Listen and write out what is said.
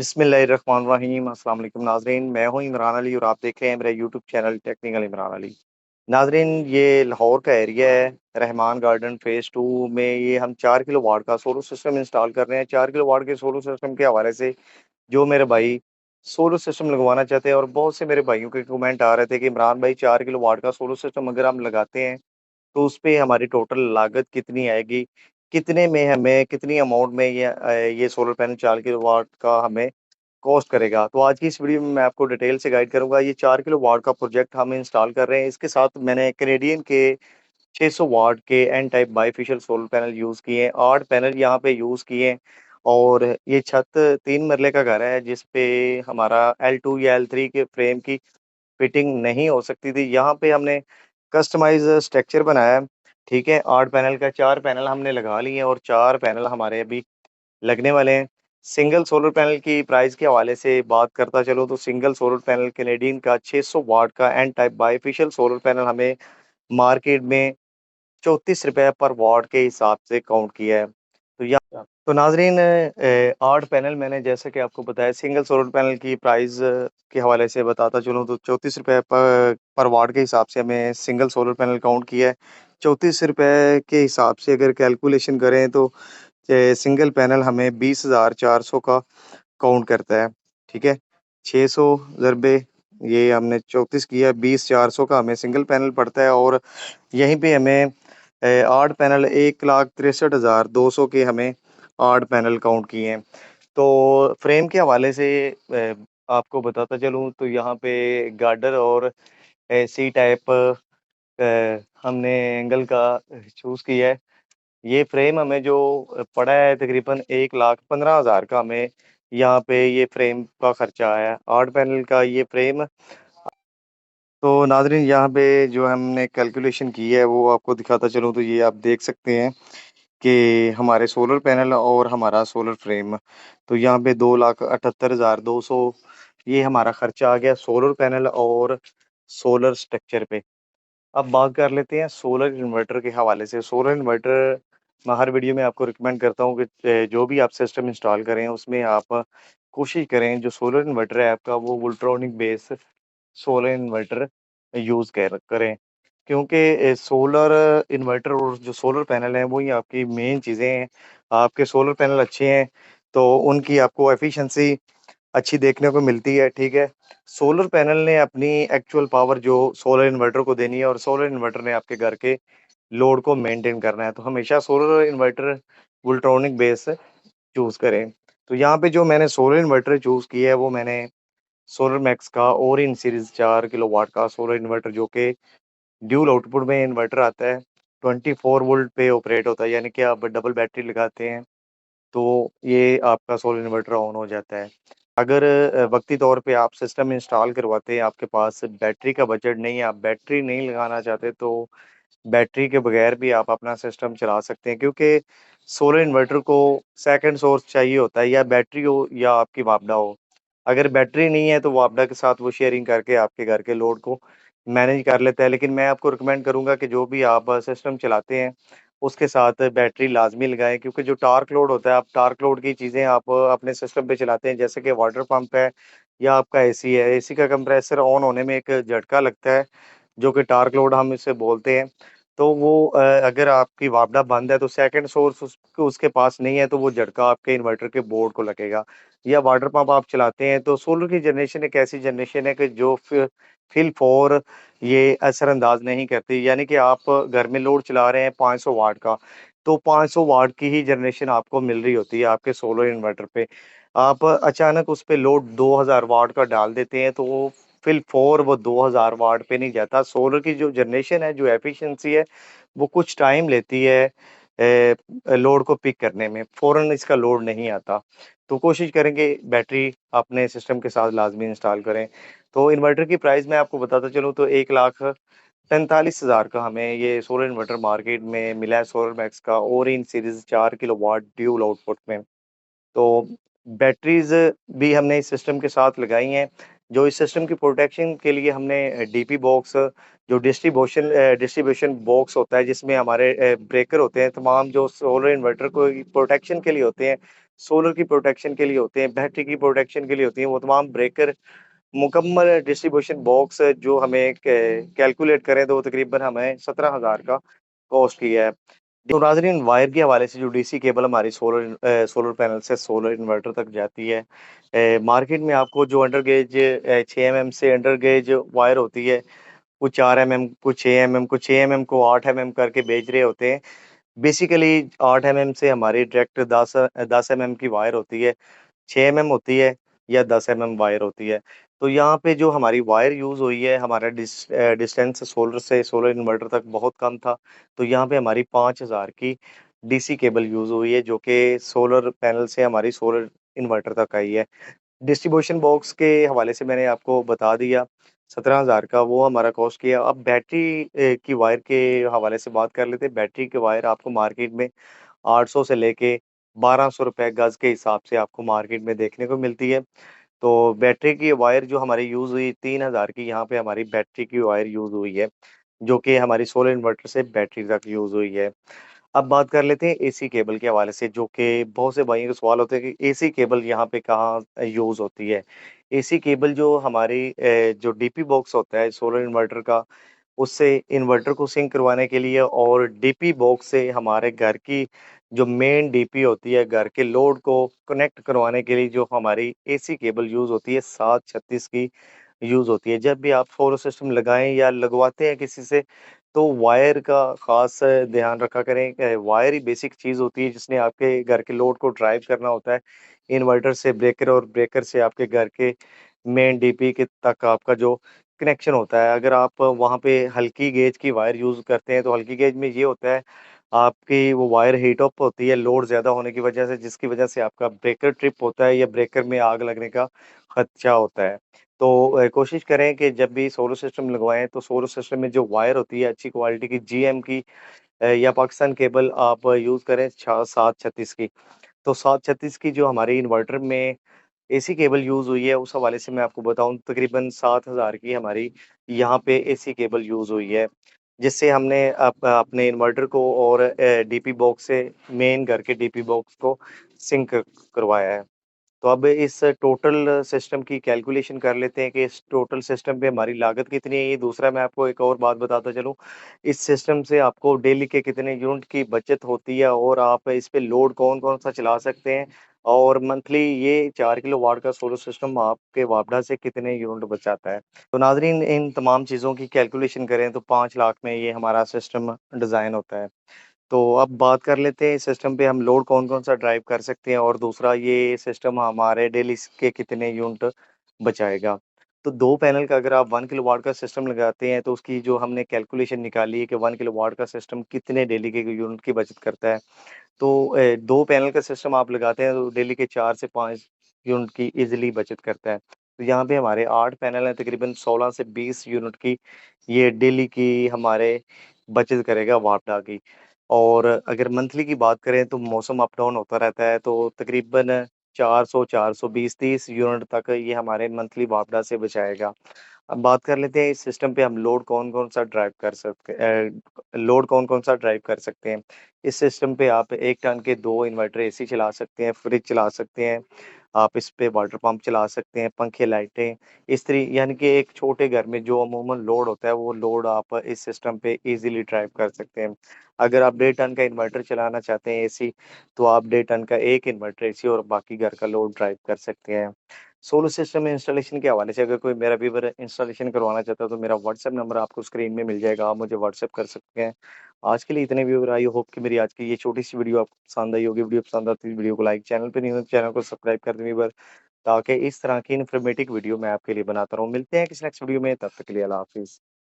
बिस्मिल्लाहिर्रहमानिर्रहीम अस्सलाम वालेकुम नाज़रीन, मैं हूँ इमरान अली और आप देख रहे हैं मेरा YouTube channel technical Imran Ali. नाज़रीन, ये लाहौर का एरिया है, रहमान गार्डन फ़ेज़ 2 में ये हम 4 किलो वाट का सोलर सिस्टम इंस्टॉल कर रहे हैं। 4 किलो वाट के सोलर सिस्टम के हवाले से जो मेरे भाई सोलर सिस्टम लगवाना चाहते हैं और बहुत से मेरे भाइयों के कमेंट आ रहे थे कि इमरान भाई 4 किलो वाट का सोलर सिस्टम अगर हम लगाते हैं तो उसपे हमारी टोटल लागत कितनी आएगी? कितने में हमें कितनी अमाउंट में ये सोलर पैनल 4 किलोवाट का हमें कॉस्ट करेगा? तो आज की इस वीडियो में मैं आपको डिटेल से गाइड करूँगा। ये 4 किलोवाट का प्रोजेक्ट हम इंस्टॉल कर रहे हैं। इसके साथ मैंने कैनेडियन के 600 वाट के N type bifacial solar panel use किए हैं। 8 पैनल यहाँ पे यूज़ किए हैं और ये छत 3 मरले का घर है जिस पे हमारा L2 या L3 के फ्रेम की फिटिंग नहीं हो सकती थी। यहाँ पे हमने कस्टमाइज़ स्ट्रक्चर बनाया है, ठीक है? 8 पैनल का 4 पैनल हमने लगा लिए हैं और 4 पैनल हमारे अभी लगने वाले हैं। सिंगल सोलर पैनल की प्राइस के हवाले से बात करता चलूँ तो सिंगल सोलर पैनल कैनेडियन का 600 वाट का N type bifacial solar panel हमें मार्केट में ₹34 पर वॉट के हिसाब से काउंट किया है। तो नाज़रीन 8 पैनल मैंने जैसा कि आपको बताया सिंगल सोलर पैनल की प्राइस के हवाले से बताता चलूँ तो ₹34 पर वॉट के हिसाब से हमें सिंगल सोलर पैनल काउंट किया है। ₹34 के हिसाब से अगर कैलकुलेशन करें तो सिंगल पैनल हमें 20,400 का काउंट करता है, ठीक है? 600 ज़रबे ये हमने 34 किया 20,400 का हमें सिंगल पैनल पड़ता है और यहीं पे हमें 8 पैनल 1,63,200 के हमें 8 पैनल काउंट किए हैं। तो फ्रेम के हवाले से आपको बताता चलूँ तो यहाँ पे गार्डर और सी टाइप हमने एंगल का चूज़ किया है। ये फ्रेम हमें जो पड़ा है तकरीबन 1,15,000 का हमें यहाँ पे ये फ्रेम का खर्चा आया है। 8 पैनल का ये फ्रेम तो नाज़रीन यहाँ पे जो हमने कैलकुलेशन की है वो आपको दिखाता चलूँ तो ये आप देख सकते हैं कि हमारे सोलर पैनल और हमारा सोलर फ्रेम तो यहाँ पे 2,78,200 ये हमारा खर्चा आ गया सोलर पैनल और सोलर स्ट्रक्चर पे। अब बात कर लेते हैं सोलर इन्वर्टर के हवाले से। सोलर इन्वर्टर मैं हर वीडियो में आपको रिकमेंड करता हूँ कि जो भी आप सिस्टम इंस्टॉल करें उसमें आप कोशिश करें जो सोलर इन्वर्टर है आपका वो Voltronic base solar inverter use करें। क्योंकि सोलर इन्वर्टर और जो सोलर पैनल हैं वही आपकी मेन चीज़ें हैं। आपके सोलर पैनल अच्छे हैं तो उनकी आपको एफिशिएंसी अच्छी देखने को मिलती है, ठीक है? सोलर पैनल ने अपनी एक्चुअल पावर जो सोलर इन्वर्टर को देनी है और सोलर इन्वर्टर ने आपके घर के लोड को मेंटेन करना है। तो हमेशा solar inverter Voltronic base choose करें। तो यहाँ पे जो मैंने सोलर इन्वर्टर चूज़ किया है वो मैंने सोलर मैक्स का ओरिन सीरीज़ 4 किलोवाट का सोलर इन्वर्टर जो कि ड्यूल आउटपुट में इन्वर्टर आता है, 24 वोल्ट पे ऑपरेट होता है, यानी कि आप डबल बैटरी लगाते हैं, तो ये आपका सोलर इन्वर्टर ऑन हो जाता है। अगर वक़्ती तौर पे आप सिस्टम इंस्टॉल करवाते हैं, आपके पास बैटरी का बजट नहीं है, आप बैटरी नहीं लगाना चाहते, तो बैटरी के बगैर भी आप अपना सिस्टम चला सकते हैं क्योंकि सोलर इन्वर्टर को सेकंड सोर्स चाहिए होता है, या बैटरी हो या आपकी वापडा हो। अगर बैटरी नहीं है तो वापडा के साथ वो शेयरिंग करके आपके घर के लोड को मैनेज कर लेता है। लेकिन मैं आपको रिकमेंड करूँगा कि जो भी आप सिस्टम चलाते हैं, उसके साथ बैटरी लाज़मी लगाएँ क्योंकि जो टार्क लोड होता है, आप टार्क लोड की चीज़ें आप अपने सिस्टम पे चलाते हैं, जैसे कि वाटर पंप है या आपका एसी है। एसी का कंप्रेसर ऑन होने में एक झटका लगता है, जो कि टार्क लोड हम इसे बोलते हैं। तो वो अगर आपकी वापडा बंद है तो सेकंड सोर्स उसके पास नहीं है तो वो झटका आपके इन्वर्टर के बोर्ड को लगेगा। या वाटर पंप आप चलाते हैं तो सोलर की जनरेशन एक ऐसी जनरेशन है कि जो फ़िल फॉर ये असरअंदाज़ नहीं करती। यानी कि आप घर में लोड चला रहे हैं 500 वाट का, तो 500 वाट की ही जनरेशन आपको मिल रही होती है आपके सोलर इन्वर्टर पे। आप अचानक उस पे लोड 2000 वाट का डाल देते हैं तो वो फ़िल फॉर वो 2000 वाट पे नहीं जाता। सोलर की जो जनरेशन है, जो एफिशिएंसी है, वो कुछ टाइम लेती है लोड को पिक करने में, फ़ौरन इसका लोड नहीं आता। तो कोशिश करेंगे बैटरी अपने सिस्टम के साथ लाज़मी इंस्टॉल करें। तो इन्वर्टर की प्राइस मैं आपको बताता चलूँ तो 1,45,000 का हमें ये सोलर इन्वर्टर मार्केट में मिला है सोलर मैक्स का ओरिन सीरीज़ 4 किलोवाट ड्यूल आउटपुट में। तो बैटरीज़ भी हमने इस सिस्टम के साथ लगाई हैं। जो इस सिस्टम की प्रोटेक्शन के लिए हमने डीपी बॉक्स जो डिस्ट्रीब्यूशन बॉक्स होता है जिसमें हमारे ब्रेकर होते हैं, तमाम जो सोलर इन्वर्टर को प्रोटेक्शन के लिए होते हैं, सोलर की प्रोटेक्शन के लिए होते हैं, बैटरी की प्रोटेक्शन के लिए होती हैं, वो तमाम ब्रेकर मुकम्मल डिस्ट्रीब्यूशन बॉक्स जो हमें कैलकुलेट करें तो वो तकरीबन हमें 17,000 का कॉस्ट की है। तो नाज़रीन, वायर के हवाले से जो डीसी केबल हमारी सोलर पैनल से सोलर इन्वर्टर तक जाती है, मार्केट में आपको जो अंडर गेज 6 एमएम से अंडर गेज वायर होती है, कुछ 4 एमएम, कुछ 6 एमएम, कुछ 6 एमएम को 8 एमएम करके बेच रहे होते हैं। बेसिकली 8 एमएम से हमारी डायरेक्ट 10 एमएम की वायर होती है, 6 एमएम होती है या 10 एमएम वायर होती है। तो यहाँ पे जो हमारी वायर यूज़ हुई है, हमारा डिस्टेंस सोलर से सोलर इन्वर्टर तक बहुत कम था। तो यहाँ पे हमारी 5000 की डीसी केबल यूज़ हुई है, जो कि सोलर पैनल से हमारी सोलर इन्वर्टर तक आई है। डिस्ट्रीब्यूशन बॉक्स के हवाले से मैंने आपको बता दिया, 17,000 का वो हमारा कॉस्ट किया। अब बैटरी की वायर के हवाले से बात कर लेते हैं। बैटरी की वायर आपको मार्केट में 800 से लेके 1200 रुपए गज़ के हिसाब से आपको मार्केट में देखने को मिलती है। तो बैटरी की वायर जो हमारी यूज़ हुई, 3000 की यहाँ पे हमारी बैटरी की वायर यूज़ हुई है, जो कि हमारी सोलर इन्वर्टर से बैटरी तक यूज़ हुई है। अब बात कर लेते हैं एसी केबल के हवाले से, जो कि बहुत से भाइयों के सवाल होते हैं कि एसी केबल यहाँ पे कहाँ यूज़ होती है। एसी केबल जो हमारी जो डीपी बॉक्स होता है सोलर इन्वर्टर का, उससे इन्वर्टर को सिंक करवाने के लिए और डीपी बॉक्स से हमारे घर की जो मेन डीपी होती है, घर के लोड को कनेक्ट करवाने के लिए जो हमारी एसी केबल यूज़ होती है, 736 की यूज़ होती है। जब भी आप सोलर सिस्टम लगाएँ या लगवाते हैं किसी से, तो वायर का ख़ास ध्यान रखा करें। वायर ही बेसिक चीज़ होती है जिसने आपके घर के लोड को ड्राइव करना होता है। इन्वर्टर से ब्रेकर और ब्रेकर से आपके घर के मेन डीपी के तक आपका जो कनेक्शन होता है। अगर आप वहाँ पे हल्की गेज की वायर यूज़ करते हैं, तो हल्की गेज में ये होता है, आपकी वो वायर हीट अप होती है लोड ज़्यादा होने की वजह से, जिसकी वजह से आपका ब्रेकर ट्रिप होता है या ब्रेकर में आग लगने का खदशा होता है। तो कोशिश करें कि जब भी सोलर सिस्टम लगवाएँ, तो सोलर सिस्टम में जो वायर होती है अच्छी क्वालिटी की जीएम की या पाकिस्तान केबल आप यूज़ करें 736 की। तो 736 की जो हमारी इन्वर्टर में एसी केबल यूज़ हुई है, उस हवाले से मैं आपको बताऊँ, तकरीबन 7000 की हमारी यहाँ पे एसी केबल यूज़ हुई है, जिससे हमने अपने इन्वर्टर को और डीपी बॉक्स से मेन घर के डीपी बॉक्स को सिंक करवाया है। तो अब इस टोटल सिस्टम की कैलकुलेशन कर लेते हैं कि इस टोटल सिस्टम पे हमारी लागत कितनी है। ये दूसरा मैं आपको एक और बात बताता चलूँ, इस सिस्टम से आपको डेली के कितने यूनिट की बचत होती है और आप इस पे लोड कौन-कौन सा चला सकते हैं, और मंथली ये 4 किलोवाट का सोलर सिस्टम आपके वापडा से कितने यूनिट बचाता है। तो नाज़रीन, इन तमाम चीज़ों की कैलकुलेशन करें तो 5 लाख में ये हमारा सिस्टम डिज़ाइन होता है। तो अब बात कर लेते हैं इस सिस्टम पे हम लोड कौन-कौन सा ड्राइव कर सकते हैं, और दूसरा ये सिस्टम हमारे डेली के कितने यूनिट बचाएगा। तो 2 पैनल का अगर आप 1 किलोवाट का सिस्टम लगाते हैं, तो उसकी जो हमने कैलकुलेशन निकाली है कि 1 किलोवाट का सिस्टम कितने डेली के यूनिट की बचत करता है। तो 2 पैनल का सिस्टम आप लगाते हैं तो डेली के 4 से 5 यूनिट की ईज़िली बचत करता है। तो यहाँ पे हमारे 8 पैनल हैं, तकरीबन 16 से 20 यूनिट की ये डेली की हमारे बचत करेगा वापडा की। और अगर मंथली की बात करें तो मौसम अप डाउन होता रहता है, तो तकरीबन 400, 420, 30 यूनिट तक ये हमारे मंथली वापडा से बचाएगा। अब बात कर लेते हैं इस सिस्टम पे हम लोड कौन-कौन सा ड्राइव कर सकते हैं। इस सिस्टम पे आप 1 टन के 2 इन्वर्टर एसी चला सकते हैं, फ्रिज चला सकते हैं, आप इस पे वाटर पंप चला सकते हैं, पंखे, लाइटें, इस्त्री, यानी कि एक छोटे घर में जो अमूमन लोड होता है, वो लोड आप इस सिस्टम पे ईज़िली ड्राइव कर सकते हैं। अगर आप 1.5 टन का इन्वर्टर चलाना चाहते हैं एसी, तो आप 1.5 टन का 1 इन्वर्टर एसी और बाकी घर का लोड ड्राइव कर सकते हैं। सोलर सिस्टम इंस्टॉलेशन के हवाले से अगर कोई मेरा व्यूअर इंस्टॉलेशन करवाना चाहता है, तो मेरा व्हाट्सएप नंबर आपको स्क्रीन में मिल जाएगा, आप मुझे व्हाट्सएप कर सकते हैं। आज के लिए इतने व्यूअर, आई होप कि मेरी आज की ये छोटी-सी वीडियो आपको पसंद आई होगी। वीडियो पसंद आती है, वीडियो को लाइक, चैनल पे नहीं हो तो चैनल को सब्सक्राइब कर दें व्यूअर, ताकि इस तरह की इन्फॉर्मेटिव वीडियो मैं आपके लिए बनाता रहूँ। मिलते हैं किसी नेक्स्ट वीडियो में, तब तक के लिए अल्लाह हाफ़िज़।